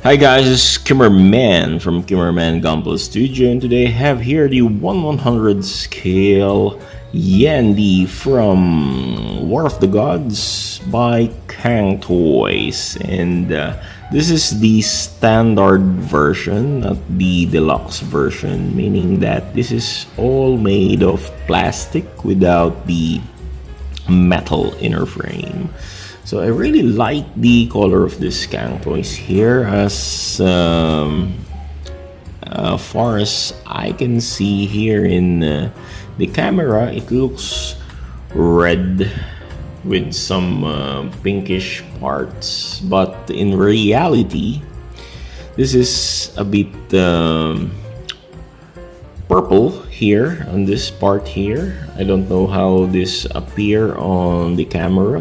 Hi guys, it's Kimmerman from Kimmerman Gunpla Studio, and today I have here the 1/100 scale Yandi from War of the Gods by Cang Toys, and this is the standard version, not the deluxe version, meaning that this is all made of plastic without the metal inner frame. So I really like the color of this Cang Toys here. As far as I can see here in the camera, it looks red with some pinkish parts, but in reality this is a bit purple here on this part here. I don't know how this appear on the camera,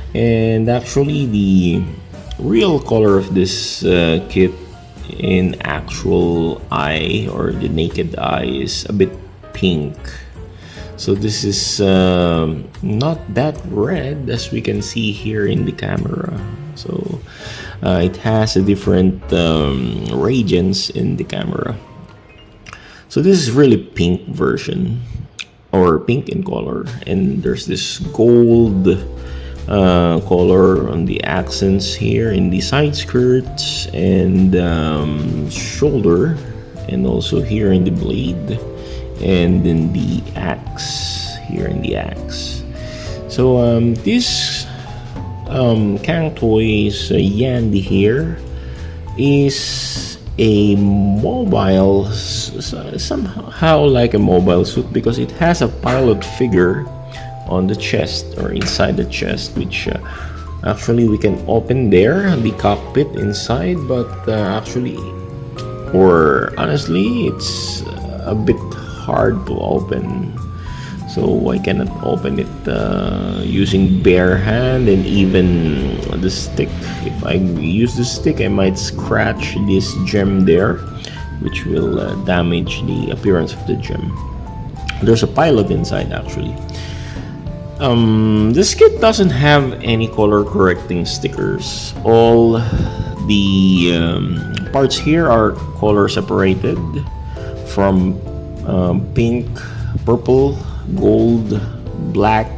and actually the real color of this kit in actual eye or the naked eye is a bit pink. So this is not that red as we can see here in the camera. So it has a different radiance in the camera. So this is really pink version, or pink in color, and there's this gold color on the accents here in the side skirts and shoulder, and also here in the blade and in the axe, here in the axe. So this Cang Toys Yandi here is a mobile, somehow like a mobile suit, because it has a pilot figure on the chest or inside the chest, which actually we can open there, the cockpit inside, but actually, or honestly, it's a bit hard to open, so I cannot open it using bare hand, and even the stick. If I use the stick, I might scratch this gem there, which will damage the appearance of the gem. There's a pilot inside actually. This kit doesn't have any color correcting stickers. All the parts here are color separated from pink, purple, gold, black,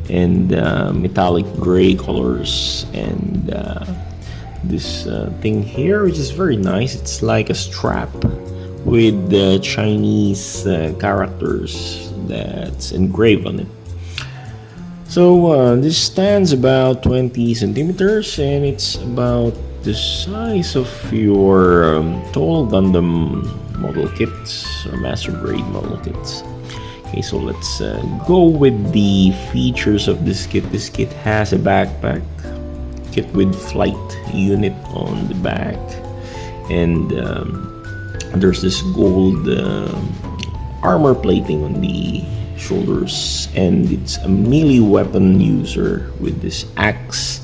and metallic gray colors. And this thing here, which is very nice, it's like a strap with Chinese characters that's engraved on it. So this stands about 20 centimeters, and it's about the size of your tall Gundam model kits or master grade model kits. Okay, so let's go with the features of this kit. This kit has a backpack kit with flight unit on the back, and there's this gold armor plating on the shoulders, and it's a melee weapon user with this axe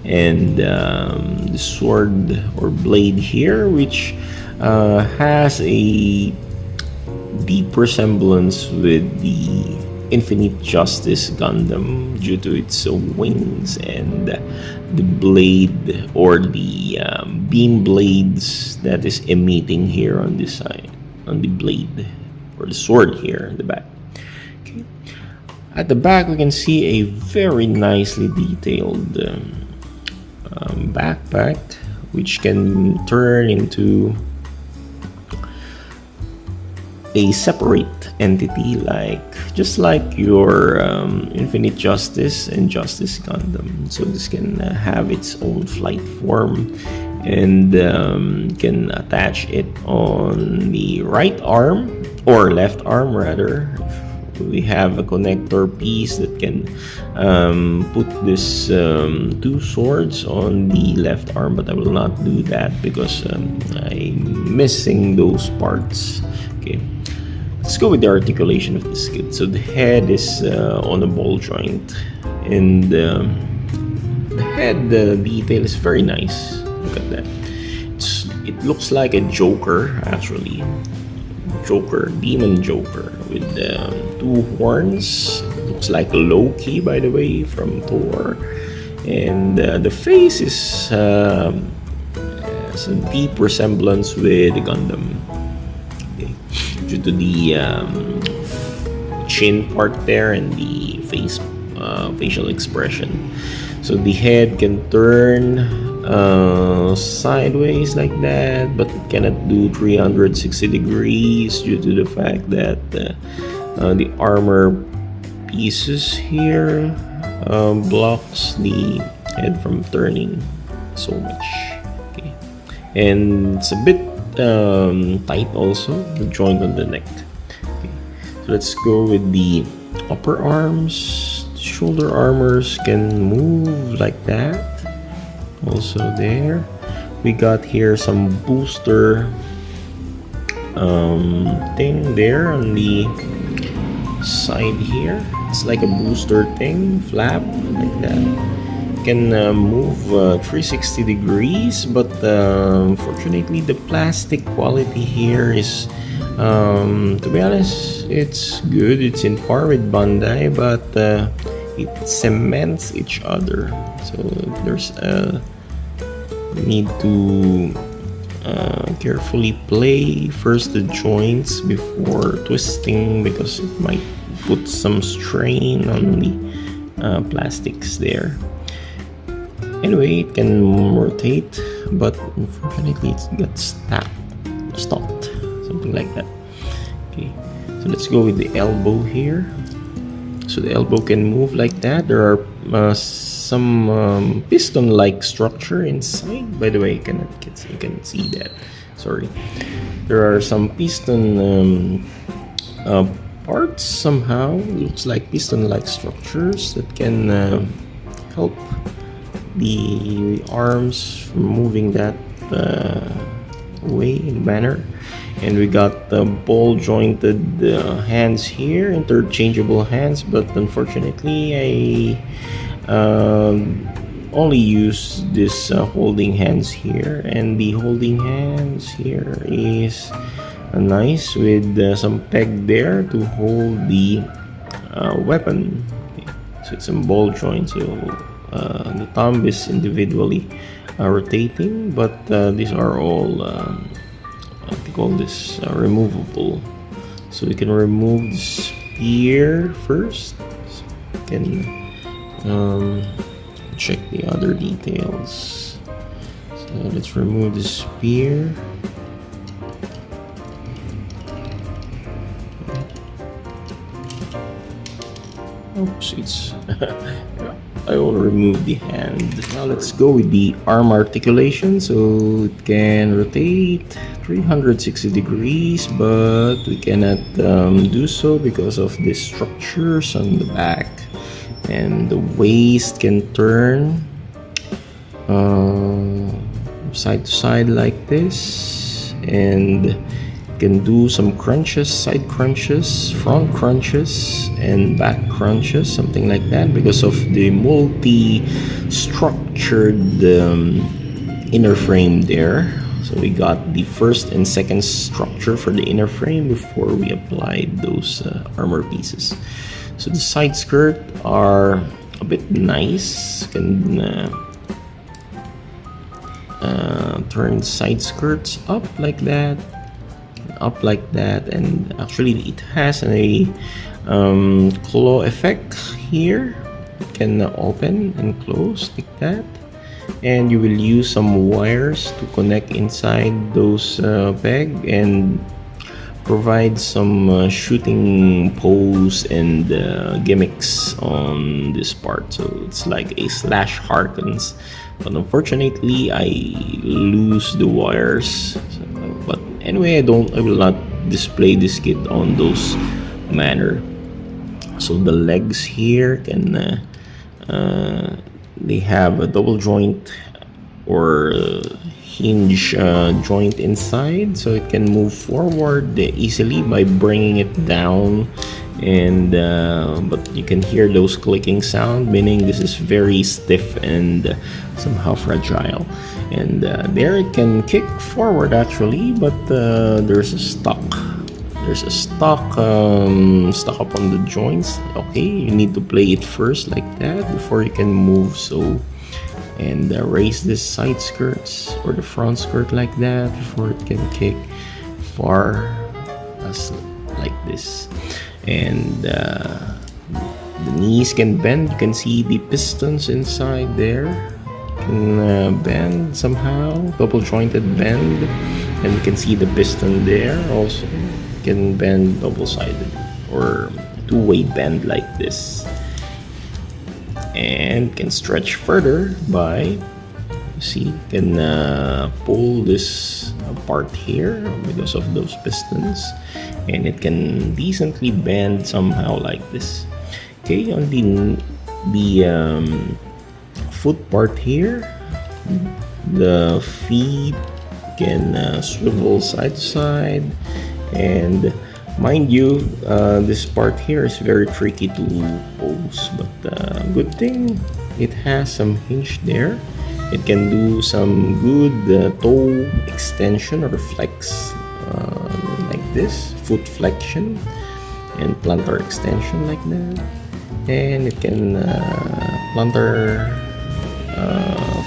and the sword or blade here, which has a deep resemblance with the Infinite Justice Gundam due to its wings and the blade or the beam blades that is emitting here on this side, on the blade or the sword here in the back. Okay. At the back we can see a very nicely detailed backpack, which can turn into a separate entity, just like your Infinite Justice and Justice Gundam. So this can have its own flight form, and can attach it on the right arm or left arm rather. We have a connector piece that can put this two swords on the left arm, but I will not do that because I'm missing those parts. Okay, let's go with the articulation of this kit. So the head is on a ball joint, and the head detail is very nice. Look at that. It looks like a Joker actually. Demon Joker with two horns. Looks like Loki, by the way, from Thor. And the face is has a deep resemblance with the Gundam. Okay. Due to the chin part there and the facial expression. So the head can turn sideways like that, but it cannot do 360 degrees due to the fact that the armor pieces here blocks the head from turning so much. Okay, and it's a bit tight also, the joint on the neck. Okay, so let's go with the upper arms. Shoulder armors can move like that. Also there, we got here some booster thing there on the side here. It's like a booster thing, flap like that. Can move 360 degrees, but unfortunately the plastic quality here is to be honest, it's good. It's in par with Bandai, but it cements each other. So there's a need to carefully play first the joints before twisting, because it might put some strain on the plastics there. Anyway, it can rotate, but unfortunately it got stopped, something like that. Okay, so let's go with the elbow here. So the elbow can move like that. There are some piston-like structure inside. By the way, you can see that. Sorry, there are some piston parts somehow. Looks like piston-like structures that can help the arms from moving that way in manner. And we got the ball jointed hands here, interchangeable hands, but unfortunately I only use this holding hands here, and the holding hands here is nice with some peg there to hold the weapon. Okay. So it's some ball joint, so the thumb is individually rotating, but these are all what they call this removable. So we can remove the spear first. So we can check the other details. So let's remove the spear. Oops, it's I will remove the hand. Now let's go with the arm articulation. So it can rotate 360 degrees, but we cannot do so because of the structures on the back. And the waist can turn side to side like this, and can do some crunches, side crunches, front crunches, and back crunches, something like that, because of the multi-structured inner frame there. So we got the first and second structure for the inner frame before we applied those armor pieces. So the side skirt are a bit nice. Can turn side skirts up like that, and actually it has a claw effect here. It can open and close like that, and you will use some wires to connect inside those peg and provide some shooting pose and gimmicks on this part. So it's like a slash Harkins, but unfortunately I lose the wires. But anyway, I will not display this kit on those manner. So the legs here can they have a double joint or hinge joint inside, so it can move forward easily by bringing it down. And but you can hear those clicking sound, meaning this is very stiff and somehow fragile. And there it can kick forward actually, but there's a stuck stuck up on the joints. Okay, you need to play it first like that before you can move. So and raise this side skirts or the front skirt like that before it can kick far as like this. And the knees can bend. You can see the pistons inside there can bend somehow, double jointed bend, and you can see the piston there also can bend double sided or two-way bend like this, and can stretch further by, you see, can pull this apart here because of those pistons, and it can decently bend somehow like this. Okay, on the foot part here, the feet can swivel side to side, and mind you, this part here is very tricky to pose, but good thing it has some hinge there. It can do some good toe extension or flex like this, foot flexion and plantar extension like that, and it can plantar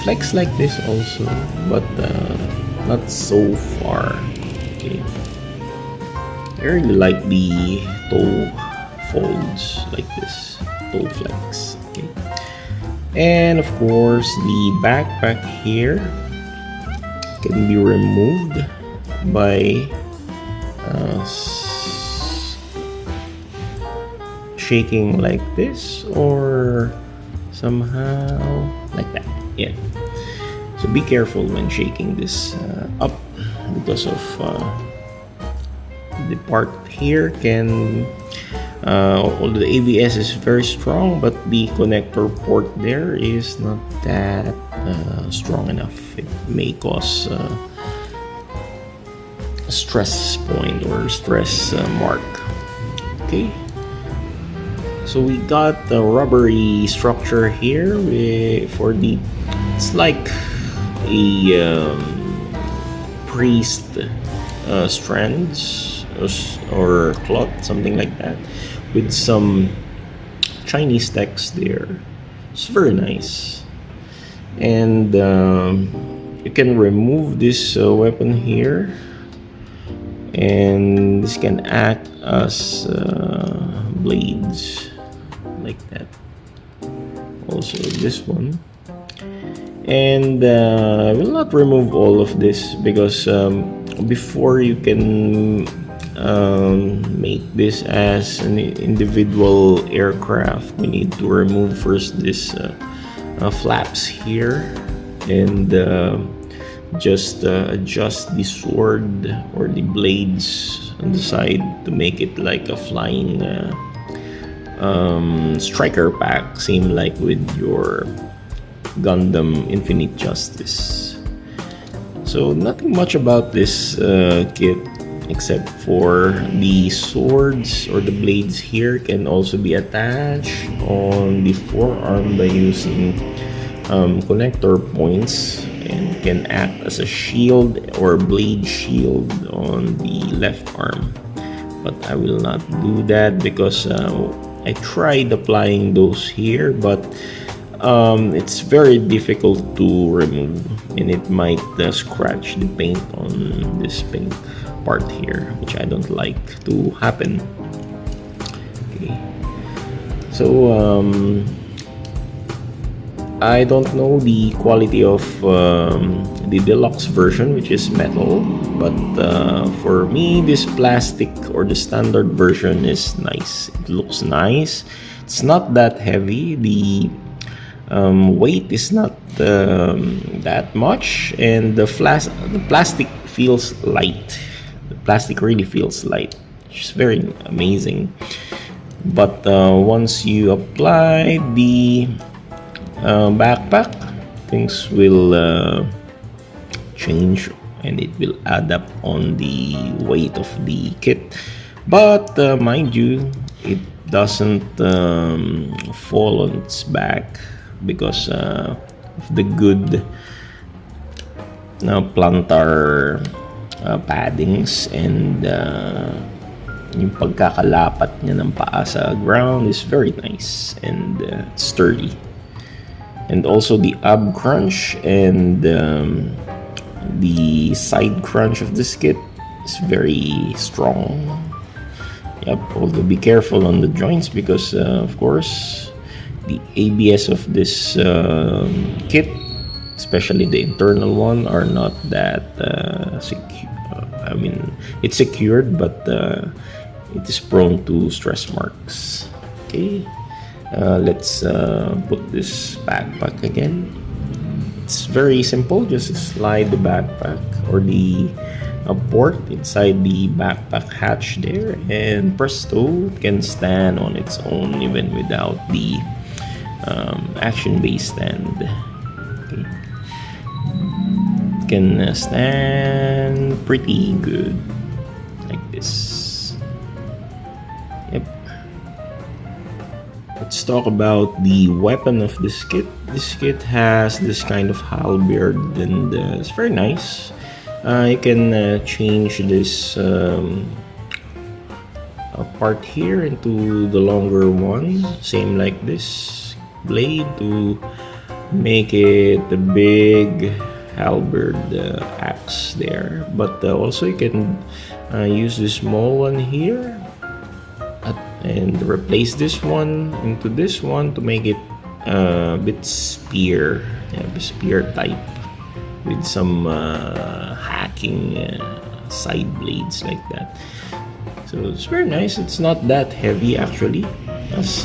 flex like this also, but not so far. Okay, I really like the toe folds like this, toe flex. Okay, and of course the backpack here can be removed by shaking like this or somehow like that. Yeah, so be careful when shaking this up because of the part here can although the ABS is very strong, but the connector port there is not that strong enough. It may cause a stress point or stress mark. Okay, so we got the rubbery structure here for the, it's like a priest strands or cloth, something like that, with some Chinese text there. It's very nice. And you can remove this weapon here, and this can act as blades like that. Also this one. And I will not remove all of this because before you can make this as an individual aircraft, we need to remove first this flaps here, and just adjust the sword or the blades on the side to make it like a flying striker pack, same like with your Gundam Infinite Justice. So nothing much about this kit except for the swords or the blades here can also be attached on the forearm by using connector points, and can act as a shield or blade shield on the left arm. But I will not do that because I tried applying those here, but it's very difficult to remove, and it might scratch the paint on this pink part here, which I don't like to happen. Okay, so I don't know the quality of the deluxe version, which is metal, but for me this plastic or the standard version is nice. It looks nice. It's not that heavy. The weight is not that much, and the plastic feels light. The plastic really feels light, which is very amazing. But once you apply the backpack, things will change, and it will add up on the weight of the kit. But mind you, it doesn't fall on its back because of the good plantar paddings, and yung pagkakalapat niya ng paa sa ground is very nice and sturdy. and also the ab crunch and the side crunch of this kit is very strong. Yep, although be careful on the joints because of course the ABS of this kit, especially the internal one, are not that secure. I mean, it's secured, but it is prone to stress marks. Okay, let's put this backpack again. It's very simple. Just slide the backpack or the port inside the backpack hatch there, and presto, it can stand on its own even without the action base stand. Okay. It can stand pretty good like this. Yep. Let's talk about the weapon of this kit. This kit has this kind of halberd, and it's very nice. You can change this part here into the longer one, same like this blade, to make it a big halberd axe there. But also you can use this small one here and replace this one into this one to make it a bit spear, spear type, with some hacking side blades like that. So it's very nice. It's not that heavy actually, as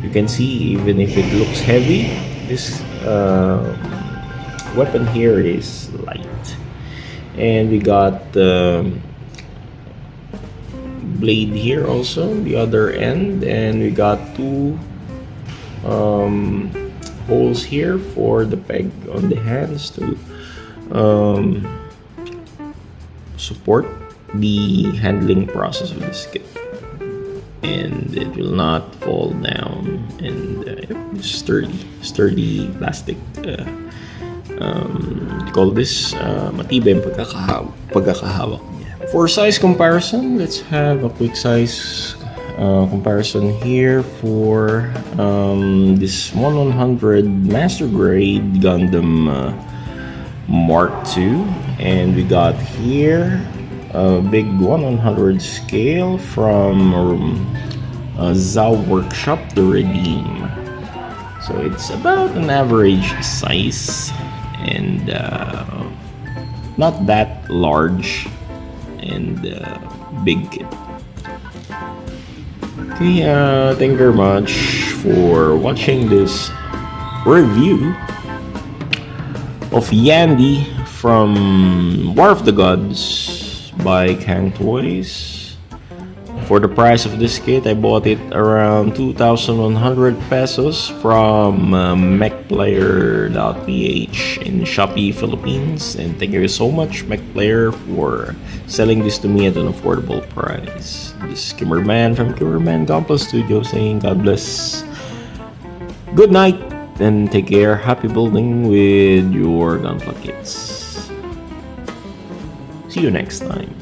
you can see. Even if it looks heavy, this weapon here is light. And we got blade here also, the other end, and we got two holes here for the peg on the hands to support the handling process of this kit, and it will not fall down, and sturdy plastic. Call this matibay ang pagkakahawak niya. For size comparison, let's have a quick size comparison here for this 100 Master Grade Gundam Mark II, and we got here a big 100 scale from Zao Workshop, the Redeem. So it's about an average size, and not that large and big kit. Okay, thank you very much for watching this review of Yandi from War of the Gods by Cang Toys. For the price of this kit, I bought it around 2,100 pesos from MechPlayer.ph in Shopee, Philippines. And thank you so much, MechPlayer, for selling this to me at an affordable price. This is Kimmerman from Kimmerman Gunpla Studio saying God bless. Good night and take care. Happy building with your Gunpla kits. See you next time.